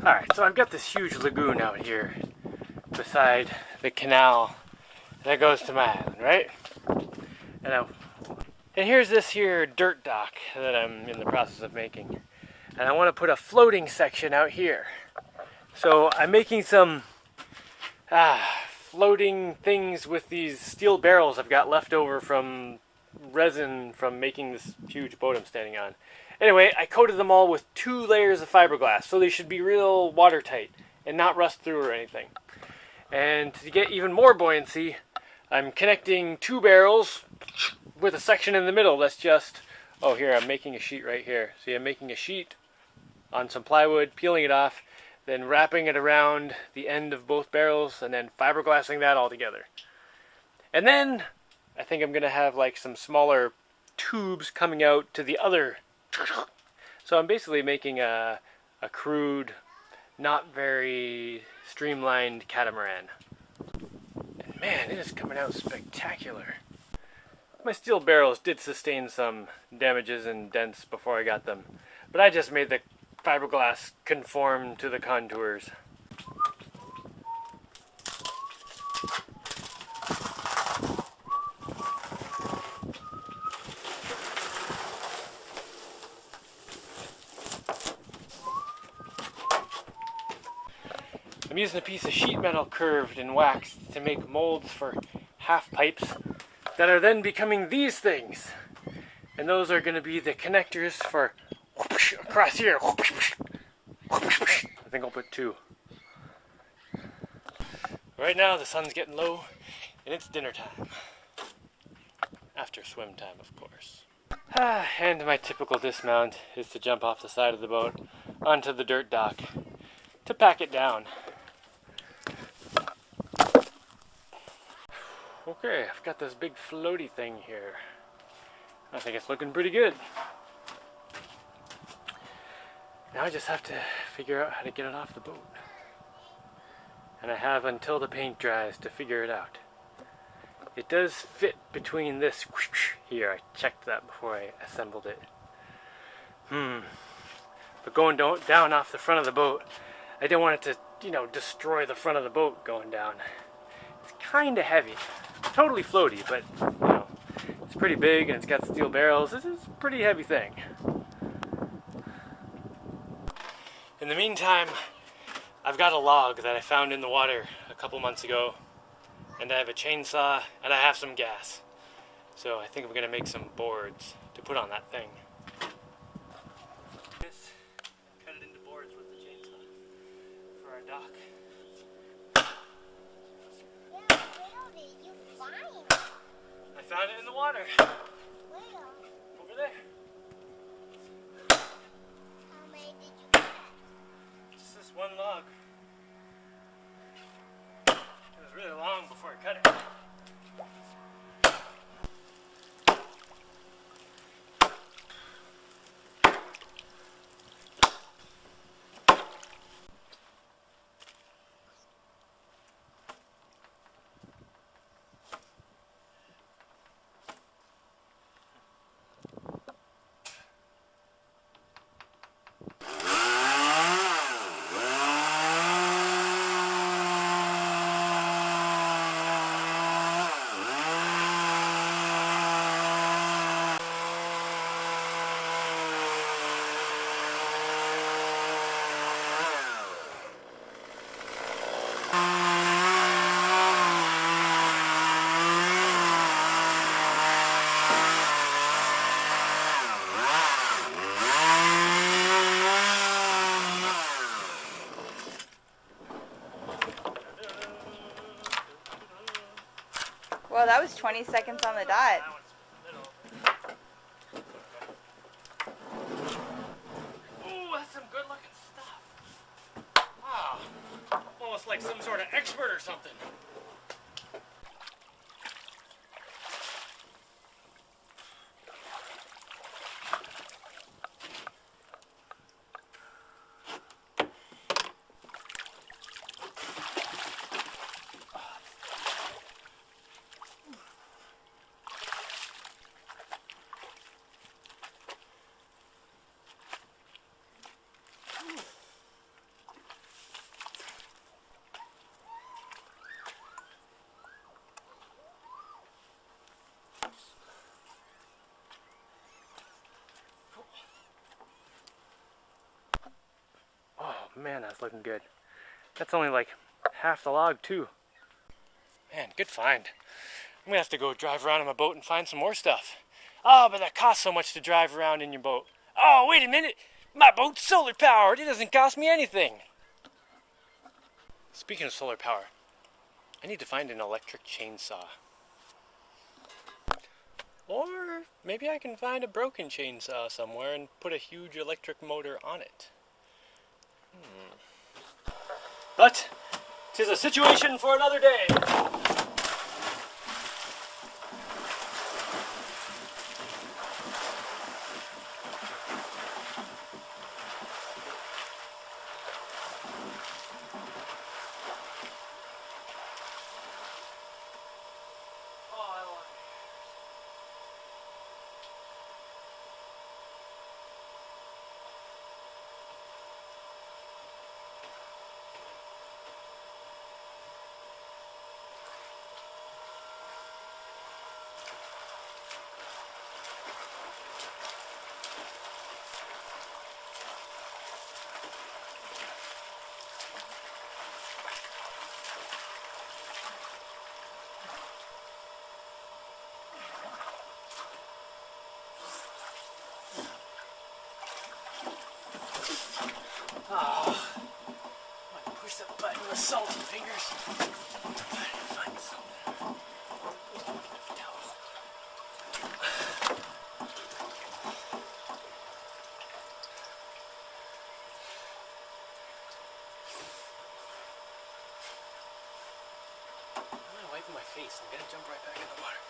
Alright, so I've got this huge lagoon out here beside the canal that goes to my island, right? And here's this here dirt dock that I'm in the process of making. And I want to put a floating section out here. So I'm making some floating things with these steel barrels I've got left over from resin from making this huge boat I'm standing on. Anyway, I coated them all with 2 layers of fiberglass, so they should be real watertight and not rust through or anything. And to get even more buoyancy, I'm connecting 2 barrels with a section in the middle that's just, oh here, I'm making a sheet right here. See, I'm making a sheet on some plywood, peeling it off, then wrapping it around the end of both barrels, and then fiberglassing that all together. And then, I think I'm going to have like some smaller tubes coming out to the other. So I'm basically making a crude, not very streamlined catamaran. And man, it is coming out spectacular. My steel barrels did sustain some damages and dents before I got them, but I just made the fiberglass conform to the contours. I'm using a piece of sheet metal curved and waxed to make molds for half pipes that are then becoming these things. And those are going to be the connectors for across here. I think I'll put 2. Right now the sun's getting low and it's dinner time. After swim time, of course. And my typical dismount is to jump off the side of the boat onto the dirt dock to pack it down. Okay, I've got this big floaty thing here. I think it's looking pretty good. Now I just have to figure out how to get it off the boat. And I have until the paint dries to figure it out. It does fit between this here. I checked that before I assembled it. But going down off the front of the boat, I don't want it to, destroy the front of the boat going down. It's kind of heavy. Totally floaty, but, it's pretty big and it's got steel barrels. This is a pretty heavy thing. In the meantime, I've got a log that I found in the water a couple months ago, and I have a chainsaw and I have some gas. So I think I'm going to make some boards to put on that thing. Cut it into boards with the chainsaw for our dock. I found it in the water. Where? Over there. How many did you get? Just this one log. It was really long before I cut it. Well, that was 20 seconds on the dot. Ooh, that's some good looking stuff. Wow. Almost like some sort of expert or something. man, that's looking good. That's only like half the log too. Man, good find. I'm gonna have to go drive around in my boat and find some more stuff. Oh, but that costs so much to drive around in your boat. Oh, wait a minute. My boat's solar powered. It doesn't cost me anything. Speaking of solar power, I need to find an electric chainsaw. Or maybe I can find a broken chainsaw somewhere and put a huge electric motor on it. But 'tis a situation for another day. Oh, I push the button with salty fingers. Find something. Towel. I'm gonna wipe my face. I'm gonna jump right back in the water.